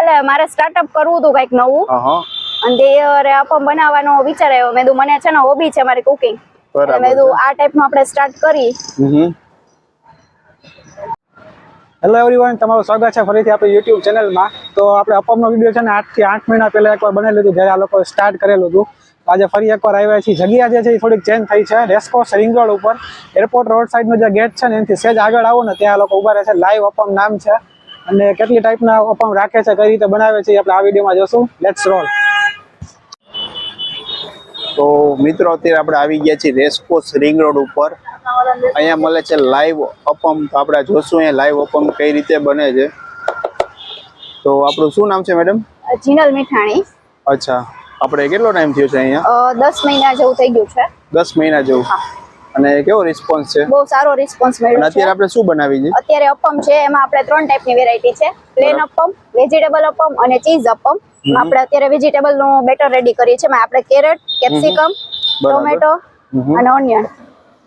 એટલે મારે સ્ટાર્ટઅપ કરવું હતું કઈક નવું. અને તે અપમ બનાવવાનો વિચાર આવ્યો. મેં કીધું મને છે ને હોબી છે મારી કુકિંગ. એટલે મેં કીધું આ ટાઈપનું આપણે સ્ટાર્ટ કરી. હેલો એવરીવન, તમારું સ્વાગત છે ફરીથી આપણી યુટ્યુબ ચેનલમાં. તો આપણે અપમનો વિડીયો છે ને 8 થી 8 મહિના પહેલા એકવાર બનાવી લીધું, જ્યારે આ લોકો સ્ટાર્ટ કરેલું હતું. આજે ફરી એકવાર આવ્યા છીએ. જગ્યા જે છે એ થોડીક ચેન્જ થઈ છે. રેસકોર્સ રિંગ રોડ ઉપર એરપોર્ટ રોડ સાઈડનો જે ગેટ છે ને એનાથી સેજ આગળ આવો ને ત્યાં લોકો ઉભા રહે છે. લાઈવ અપમ નામ છે અને કેટલી ટાઈપના અપમ રાખે છે, કઈ રીતે બનાવે છે, આપણે આ વિડીયોમાં જોશું. Let's roll. તો મિત્રો અત્યારે આપણે આવી ગયા છીએ રેસકોર્સ રિંગ રોડ ઉપર. અહીંયા મળે છે લાઈવ અપમ. તો આપણે જોશું અહીંયા લાઈવ અપમ કઈ રીતે બને છે. તો આપણું શું નામ છે મેડમ? જીનલ મીઠાણી. અચ્છા, આપણે કેટલો ટાઈમ થયો છે અહીંયા? 10 મહિના જેવું થઈ ગયું છે. 10 મહિના જેવું. અને કેવો રિસ્પોન્સ છે? બહુ સારો રિસ્પોન્સ મળ્યો છે. અત્યારે આપણે શું બનાવી છે? અત્યારે અપમ છે, એમાં આપણે 3 ટાઈપની વેરાયટી છે. પ્લેન અપમ, વેજીટેબલ અપમ અને ચીઝ અપમ. આપણે અત્યારે વેજીટેબલ નું બેટર રેડી કરીએ છીએ. આપણે કેરેટ, કેપ્સિકમ, ટોમેટો અને ઓનિયન.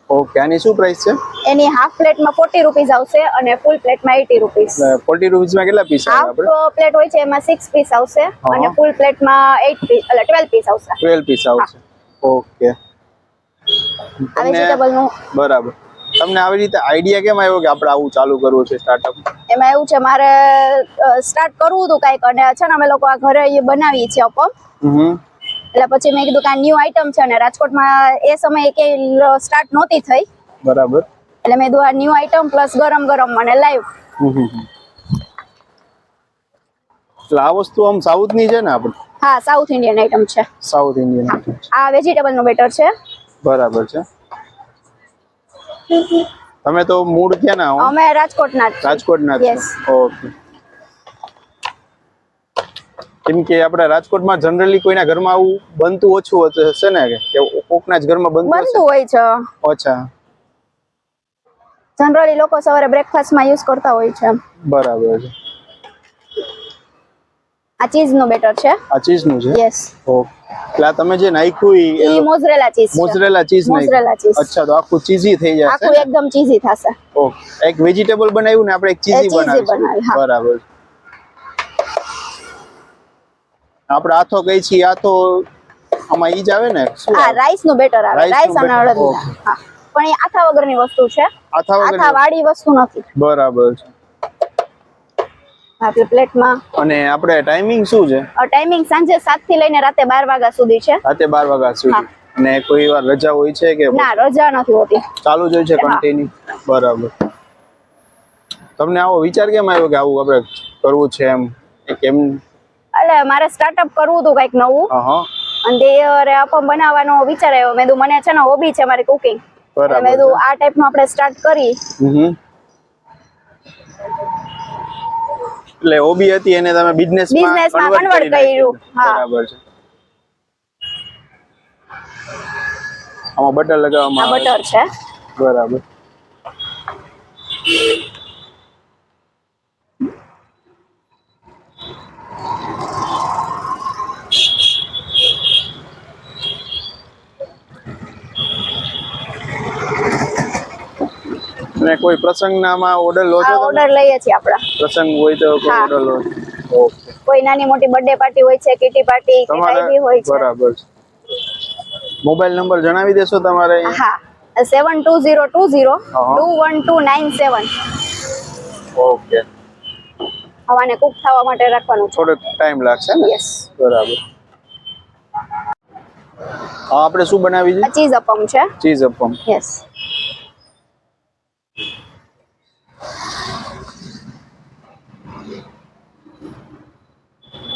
ઓકે, આની શું પ્રાઇસ છે? એની હાફ પ્લેટમાં 40 રૂપીસ આવશે અને ફૂલ પ્લેટમાં 80 રૂપીસ. 40 રૂપીસમાં કેટલા પીસ આવે? હાફ પ્લેટ હોય છે એમાં 6 પીસ આવશે અને ફૂલ પ્લેટમાં 8 પીસ એટલે 12 પીસ આવશે. 12 પીસ આવશે. ઓકે. આ વેજીટેબલ નું બરાબર. તમને આવી રીતે આઈડિયા કેમ આવ્યો કે આપણે આવું ચાલુ કરવું છે સ્ટાર્ટઅપ? એમાં એવું છે, મારે સ્ટાર્ટ કરવું હતું કઈક, અને છે ને અમે લોકો આ ઘરે બનાવીએ છીએ અપમ. એટલે પછી મેં કીધું કે આ ન્યુ આઈટમ છે અને રાજકોટમાં એ સમયે કે સ્ટાર્ટ નહોતી થઈ. બરાબર. એટલે મેં કીધું આ ન્યુ આઈટમ પ્લસ ગરમ ગરમ અને લાઈવ. એટલે આ વસ્તુ આમ સાઉથ ની છે ને આપણે? હા, સાઉથ ઇન્ડિયન આઈટમ છે. South Indian item. આ વેજીટેબલ નું બેટર છે. બરાબર છે. તમે તો મૂળ ક્યાં ના હો? અમે રાજકોટના જ. રાજકોટના જ. ઓકે. કેમ કે આપણે રાજકોટમાં જનરલી કોઈના ઘરમાં આવું બનતું ઓછું હશે ને, કે કોકના જ ઘરમાં બનતું હોય છે. અચ્છા. જનરલી લોકો સવારે બ્રેકફાસ્ટમાં યુઝ કરતા હોય છે. બરાબર છે. આ ચીઝ નું બેટર છે. આ ચીઝ નું છે? યસ. ઓકે. એટલે તમે જે નાખ્યું ઈ મોઝરેલા ચીઝ છે. મોઝરેલા ચીઝ મોઝરેલા ચીઝ. અચ્છા, તો આખું ચીઝી થઈ જશે. આખું એકદમ ચીઝી થશે. ઓકે. એક વેજીટેબલ બનાવ્યું ને આપણે એક ચીઝી બનાવી. બરાબર. આપણે આથો કઈ છીએ, આથો આમાં ઈ જ આવે ને? શું? હા, રાઈસ નું બેટર આવે. રાઈસ અને અડદ. હા, પણ એ આથા વગરની વસ્તુ છે. આથા વાળી વસ્તુ નથી. બરાબર છે. આપણી પ્લેટમાં. અને આપણે ટાઈમિંગ શું છે? ટાઈમિંગ સાંજે 7 થી લઈને રાતે 12 વાગ્યા સુધી છે. રાતે 12 વાગ્યા સુધી. અને કોઈ વાર રજા હોય છે કે? ના, રજા નથી હોતી. ચાલુ જ હોય છે કન્ટિન્યુ. બરાબર. તમને આવો વિચાર કેમ આવ્યો કે આવું આપણે કરવું છે એમ? કેમ? એટલે મારે સ્ટાર્ટઅપ કરવું હતું કઈક નવું. અને તે અપમ બનાવવાનો વિચાર આવ્યો. મેં કીધું મને છે ને હોબી છે મારી કુકિંગ. એટલે મેં કીધું આ ટાઈપનું આપણે સ્ટાર્ટ કરી. એટલે હોબી હતી એને તમે બિઝનેસમાં કન્વર્ટ કર્યું. બરાબર છે. આમાં બટર લગાવવામાં આવે. આ બટર છે. બરાબર. અને કોઈ પ્રસંગનામાં ઓર્ડર લો છો? ઓર્ડર લઈએ છીએ આપડા. પ્રસંગ હોય તો ઓર્ડર લો. ઓકે. કોઈ નાની મોટી બર્થડે પાર્ટી હોય છે, કિટી પાર્ટી કે કઈ બી હોય છે. બરાબર છે. મોબાઈલ નંબર જણાવી દેશો તમારે? હા, 7202021297. ઓકે. હવાને કુક થવા માટે રાખવાનું છે. થોડો ટાઈમ લાગશે ને? યસ. બરાબર. આપણે શું બનાવી છે? ચીઝ અપમ છે. ચીઝ અપમ. યસ.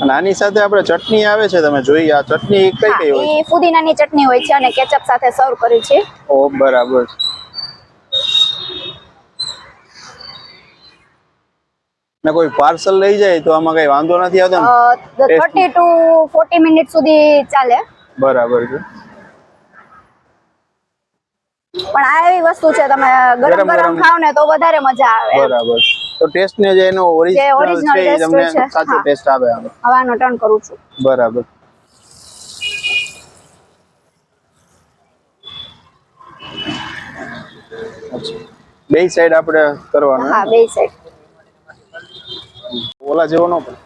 અને આની સાથે આપણે ચટણી આવે છે, તમે જોઈ. આ ચટણી કઈ કઈ હોય છે? એ ફુદીનાની ચટણી હોય છે અને કેચઅપ સાથે સર્વ કરી છે. ઓ, બરાબર. ને કોઈ પાર્સલ લઈ જાય તો આમાં કઈ વાંધો નથી આવતો ને? 30 to 40 મિનિટ સુધી ચાલે. બરાબર છે. પણ આ એવી વસ્તુ છે, તમે ગરમ ગરમ ખાવ ને તો વધારે મજા આવે. બરાબર. તો ટેસ્ટ ને જે એનો ઓરિજિનલ છે એ તમને સાચો ટેસ્ટ આવે. હવાનો ટર્ન કરું છું. બરાબર. બે સાઈડ આપણે કરવાનું. હા, બે સાઈડ. ઓલા જેવો ન પણ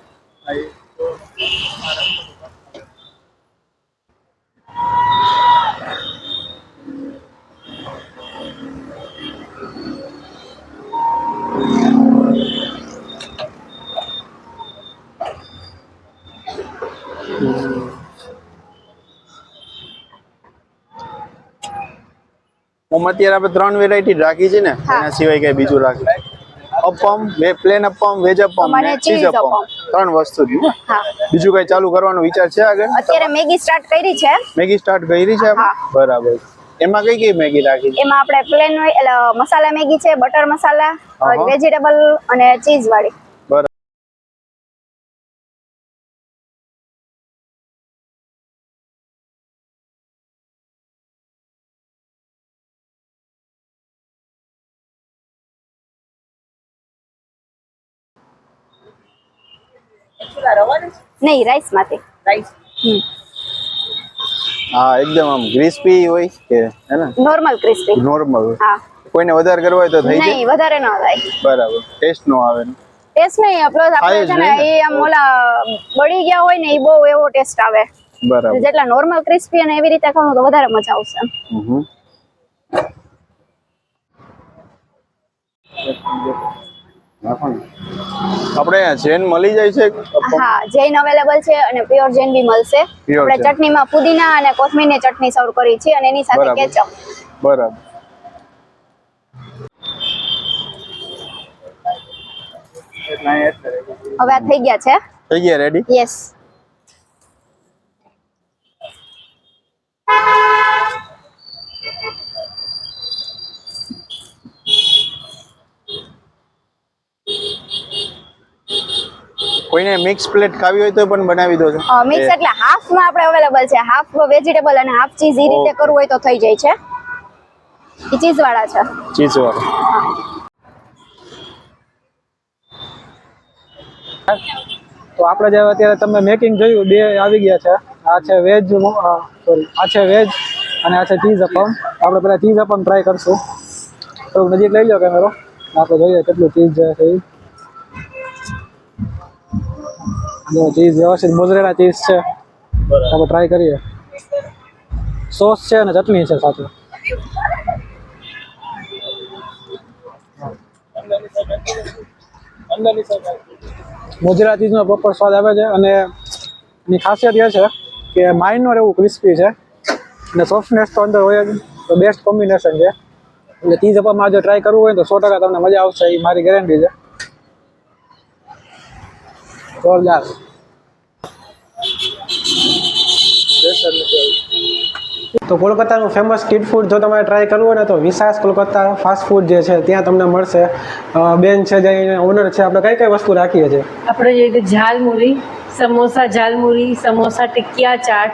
અત્યારે આપણે 3 વેરાયટી રાખી છે ને, એના સિવાય કઈ બીજું રાખી? અપમ, પ્લેન અપમ, વેજ અપમ અને ને ચીઝ અપમ, 3 વસ્તુ રહ્યું. હા, બીજું કઈ ચાલુ કરવાનો વિચાર છે આગળ? અત્યારે મેગી સ્ટાર્ટ કરી છે. મેગી સ્ટાર્ટ કરી છે આપણે? બરાબર. એમાં કઈ કઈ મેગી રાખી છે? એમાં આપણે પ્લેન મસાલા મેગી છે, બટર મસાલા, વેજીટેબલ અને ચીઝ વાળી. બરાબર. નહીં, રાઈસ માંથી. હા, એકદમ આમ ક્રિસ્પી હોય કે હે ને? Normal crispy. નોર્મલ. હા. કોઈને વધારે કરવા હોય તો થઈ જાય? નહીં, વધારે ન થાય. બરાબર. ટેસ્ટ નો આવે ને? ટેસ્ટ નહીં, પ્લસ આપણે છે ને એ આમ ઓલા બળી ગયા હોય ને એ બહુ એવો ટેસ્ટ આવે. બરાબર. જેટલા નોર્મલ ક્રિસ્પી અને એવી રીતે ખાવ તો વધારે મજા આવશે. આપણે જૈન મળી જાય છે? હા, જૈન અવેલેબલ છે અને પ્યોર જૈન બી મળશે. આપણે ચટણીમાં પુદીના અને કોથમીરની ચટણી સર્વ કરી છે અને એની સાથે કેચઅપ. બરાબર. હવે આ થઈ ગયા છે. થઈ ગયા રેડી? યસ. કોઈને મિક્સ પ્લેટ ખાવી હોય તો પણ બનાવી દો છો? મિક્સ એટલે હાફમાં આપણે અવેલેબલ છે. હાફ વેજીટેબલ અને હાફ ચીઝ એ રીતે કરવું હોય તો થઈ જાય છે. એ ચીઝ વાળા છે. ચીઝ વાળા. તો આપણે જે અત્યારે તમે મેકિંગ જોયું, 2 આવી ગયા છે. આ છે વેજ, સોરી, આ છે વેજ અને આ છે ચીઝ અપમ. આપણે પહેલા ચીઝ અપમ ટ્રાય કરશું. થોડુંક નજીક લઈ લો કેમેરો, આપણે જોઈએ કેટલું ચીઝ છે એ. ચીઝ વ્યવસ્થિત મોઝરેલા ચીઝ છે. આપણે ટ્રાય કરીએ. સોસ છે અને ચટણી છે સાથે. મોઝરેલા ચીઝનો પ્રોપર સ્વાદ આવે છે અને એની ખાસિયત એ છે કે માઇનોર એવું ક્રિસ્પી છે અને સોફ્ટનેસ તો અંદર હોય જ. તો બેસ્ટ કોમ્બિનેશન છે. એટલે ચીઝ અપમમાં જો ટ્રાય કરવું હોય તો 100% તમને મજા આવશે, એ મારી ગેરંટી છે. જોરદાર. તો કોલકાતાનું ફેમસ સ્ટ્રીટ ફૂડ જો તમારે ટ્રાય કરવું હોય ને તો વિશાસ કોલકાતા ફાસ્ટ ફૂડ જે છે ત્યાં તમને મળશે. બેન છે જે ઓનર છે. આપણે કઈ કઈ વસ્તુ રાખીએ છીએ? આપણે જે ઝાલમુરી, સમોસા ઝાલમુરી, સમોસા ટિક્કિયા ચાટ,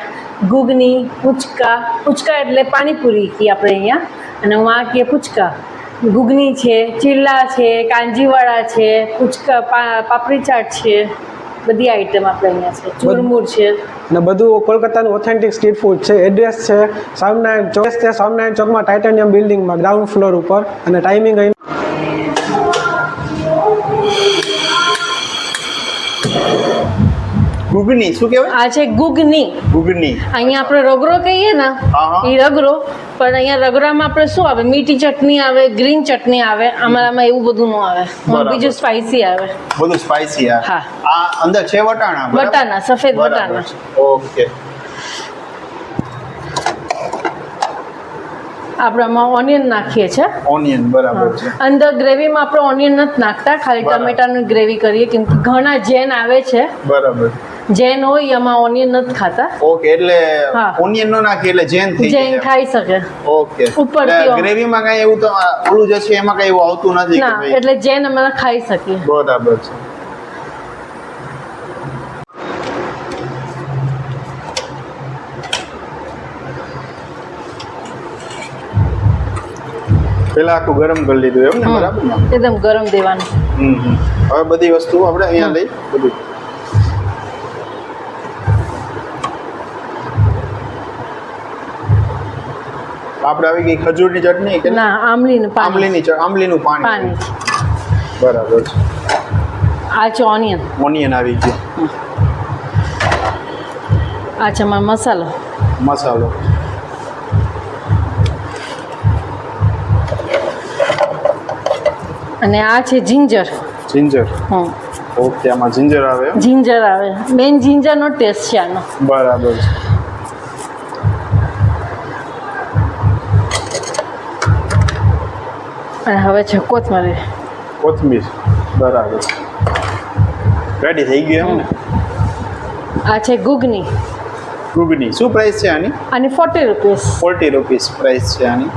ઘૂગની, પૂચકા એટલે પાણીપુરી કી આપણે અહીંયા, અને વहाँ કે પૂચકા. ઘૂગની છે, ચીલા છે, કાંજીવાળા છે, પૂચકા, પાપડી ચાટ છે, બધી આઈટમ આપણે અહીંયા છે. ચૂરમુર છે. અને બધું કોલકાતાનું ઓથેન્ટિક સ્ટ્રીટ ફૂડ છે. એડ્રેસ છે સ્વામિનારાયણ ચોક, છે સ્વામિનારાયણ ચોકમાં ટાઇટેનિયમ બિલ્ડિંગમાં ગ્રાઉન્ડ ફ્લોર ઉપર. અને ટાઈમિંગ ઘૂગની શું કહેવાય? આ છે ઘૂગની. ઘૂગની. અહીંયા આપણે રગરો કહીએ ને, એ રગરો, પણ અહીંયા રગરામાં આપણે શું આવે? મીઠી ચટણી આવે, ગ્રીન ચટણી આવે. અમારામાં એવું બધું ન આવે. બીજું સ્પાઇસી આવે. બધું સ્પાઇસી આવે. હા. આ અંદર છે વટાણા? વટાણા, સફેદ વટાણા. ઓકે. આપણે આમાં ઓનિયન નાખીએ છીએ. ઓનિયન, બરાબર છે. અંદર ગ્રેવીમાં આપણે ઓનિયન નથી નાખતા, ખાલી ટમેટાની ગ્રેવી કરીએ, કેમ કે ઘણા જૈન આવે છે. બરાબર. જૈન હોય એમાં ઓનિયન નથી ખાતા. ઓકે, એટલે ઓનિયન નો નાખી એટલે જૈન થઈ જાય. જૈન ખાઈ શકે. ઓકે. ઉપરથી ગ્રેવીમાં કઈ એવું તો ઓલું જે છે એમાં કઈ એવું આવતું નથી કે ના, ભાઈ? એટલે જૈન અમે ખાઈ શકીએ. બરાબર છે. પેલા આખું ગરમ કરી લીધું એમ ને? બરાબર ને? એકદમ ગરમ દેવાનું. હવે બધી વસ્તુ આપણે અહીંયા લઈ બધું. આપણે આવી ગઈ ખજૂરની ચટણી કે ના, આમલીનું પાણી. આમલીનું પાણી. પાણી. બરાબર છે. આ છે ઓનિયન, ઓનિયન આવી ગયું, આ છે અમારો મસાલો, મસાલો, અને આ છે જિંજર. જિંજર. હમ, ઓકે, આમાં જિંજર આવે. જિંજર આવે, મેઇન જિંજરનો ટેસ્ટ છે આનો. બરાબર છે. અને હવે છે કોથમરી. કોથમીર. બરાબર, રેડી થઈ ગયું એમ ને. આ છે ગુગની, ઘૂઘની. શું પ્રાઇસ છે આની? આની 40 રૂપીસ. 40 રૂપીસ પ્રાઇસ છે આની.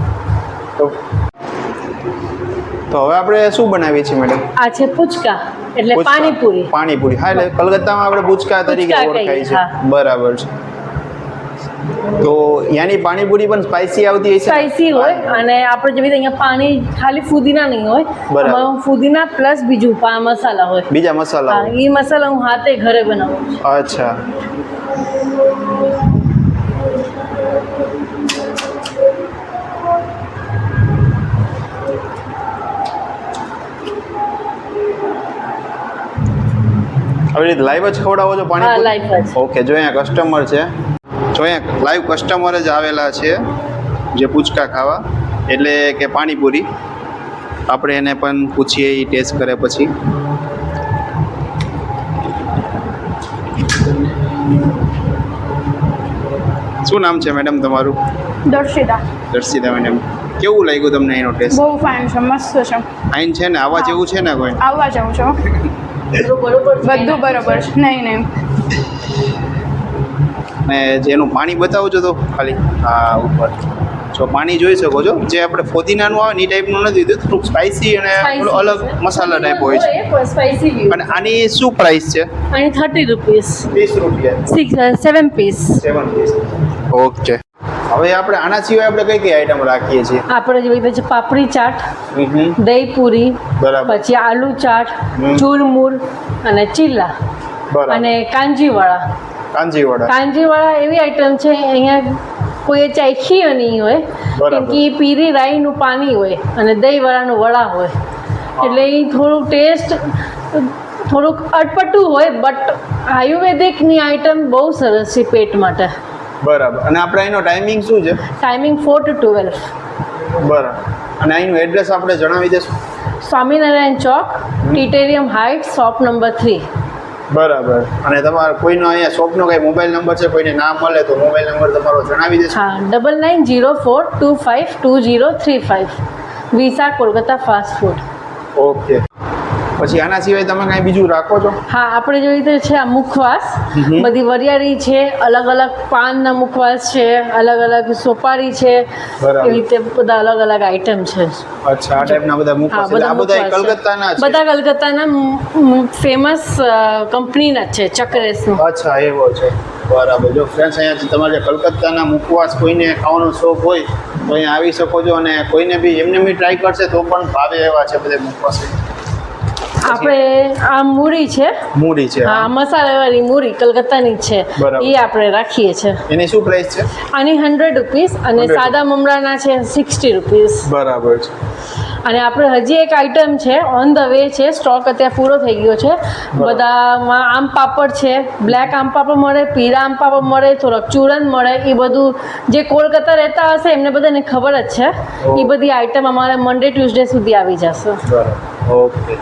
તો હવે આપણે શું બનાવીએ છીએ મેડમ? આ છે પૂચકા એટલે પૂચકા. પાણીપુરી. પાણીપુરી. હા, એટલે કલકત્તામાં આપણે પૂચકા તરીકે પૂચકા ઓળખાય કહીએ, છે. હા. બરાબર છે. તો ત્યાંની પાણીપુરી પણ સ્પાઇસી આવતી હશે? સ્પાઈસી હોય, અને આપણે જેવી રીતે અહીંયા પાણી ખાલી ફુદીના નહીં હોય, બરાબર. આમાં ફુદીના પ્લસ બીજું મસાલા હોય. બીજા મસાલા હા, હોય. એ મસાલા હું હાથે ઘરે બનાવું છું. અચ્છા. આવી રીતે લાઈવ જ ખવડાવો છો હા, પાણીપુરી? live જ. ઓકે, જો અહીંયા કસ્ટમર છે, જો અહીંયા લાઈવ કસ્ટમર જ આવેલા છે જે પૂચકા ખાવા, એટલે કે પાણીપુરી. આપણે એને પણ પૂછીએ, એ ટેસ્ટ કરે પછી. શું નામ છે મેડમ તમારું? દર્શિતા. દર્શિતા મેડમ. કેવું લાગ્યું તમને એનો ટેસ્ટ? બહુ ફાઇન છે, મસ્ત છે. આઈન છે ને, આવા જેવું છે ને કોઈ? આવવા જાઉં છો, બરોબર છે. બધું બરોબર છે. નહીં નહીં, ને જેનું પાણી બતાવજો તો ખાલી. હા, ઉપર જો પાણી જોઈ શકો છો, જે આપણે ફોદીનાનું આવે ને એ ટાઈપનું નથી, થોડુંક સ્પાઇસી અને Spicy થોડું અલગ છે. મસાલા ટાઈપ હોય છે. પણ સ્પાઈસી બી. અને આની શું પ્રાઇસ છે? આની 30 રૂપીસ. 30 રૂપિયા. 7 પીસ. 7 પીસ. ઓકે. હવે આપણે આના સિવાય આપણે કઈ કઈ આઈટમ રાખીએ છીએ? આપણે જેવી રીતે છે પાપડી ચાટ, હમ. દહીં પૂરી, બરાબર. પછી આલુ ચાટ, હમ. ચૂરમુર અને ચીલા, બરાબર. અને કાંજીવાળા. કાંજીવાડા. કાંજીવાળા એવી આઈટમ છે અહીંયા કોઈ ચાખી નહીં હોય, બરાબર. કેમ કે એ પીરી રાઈનું પાણી હોય અને દહીંવાળાનું વડા હોય, એટલે એ થોડુંક ટેસ્ટ થોડુંક અટપટું હોય, બટ આયુર્વેદિકની આઈટમ બહુ સરસ છે પેટ માટે. બરાબર. અને આપણે એનો ટાઈમિંગ શું છે? Timing 4 to 12. બરાબર. અને એનું એડ્રેસ આપણે જણાવી દેશું? સ્વામિનારાયણ ચોક, ટીટેરિયમ હાઇટ, શોપ નંબર 3. બરાબર. અને તમારે કોઈનો અહીંયા શોપનો કઈ મોબાઈલ નંબર છે, કોઈને ના મળે તો મોબાઈલ નંબર તમારો જણાવી દેશો? હા, 9904252035. Visa Kolkata fast food. Okay. પછી આના સિવાય તમે કાંઈ બીજું રાખો છો? હા, આપણે જેવી રીતે છે આ મુખવાસ, હમ. બધી વરિયાળી છે, અલગ અલગ પાનના મુખવાસ છે, અલગ અલગ સોપારી છે, બરાબર. એવી રીતે બધા અલગ અલગ આઈટમ છે. અચ્છા, આ ટાઈપના બધા હા, મુખવાસ. એટલે આ બધા મુખવાસ છે. કલકત્તાના છે? બધા કલકત્તાના ફેમસ કંપનીના જ છે, ચક્રેસનું. અચ્છા, એવો છે. બરાબર. જો ફ્રેન્ડ્સ, અહીંયા તમારે જે કલકત્તાના મુખવાસ કોઈને ખાવાનો શોખ હોય તો અહીંયા આવી શકો છો, અને કોઈને બી એમને બી ટ્રાય કરશે તો પણ ભાવે એવા છે બધા મુખવાસ. આપણે આ મૂરી છે, મૂડી છે. હા, મસાલાવાળી મૂરી કલકત્તાની જ છે, બરાબર. એ આપણે રાખીએ છીએ. એની શું પ્રાઇસ છે? આની 100 રૂપીસ, અને 100. સાદા મમરાના છે 60 રૂપીસ. બરાબર છે. અને આપણે હજી એક આઈટમ છે ઓન ધ વે છે, સ્ટોક અત્યારે પૂરો થઈ ગયો છે. બધામાં આમ પાપડ છે, બ્લેક આમ પાપડ મળે, પીળા આમ પાપડ મળે, થોડોક ચૂરન મળે. એ બધું જે કોલકાતા રહેતા હશે એમને બધાને ખબર જ છે. એ બધી આઈટમ અમારે મંડે ટ્યુઝડે સુધી આવી જશે. બરાબર. ઓકે.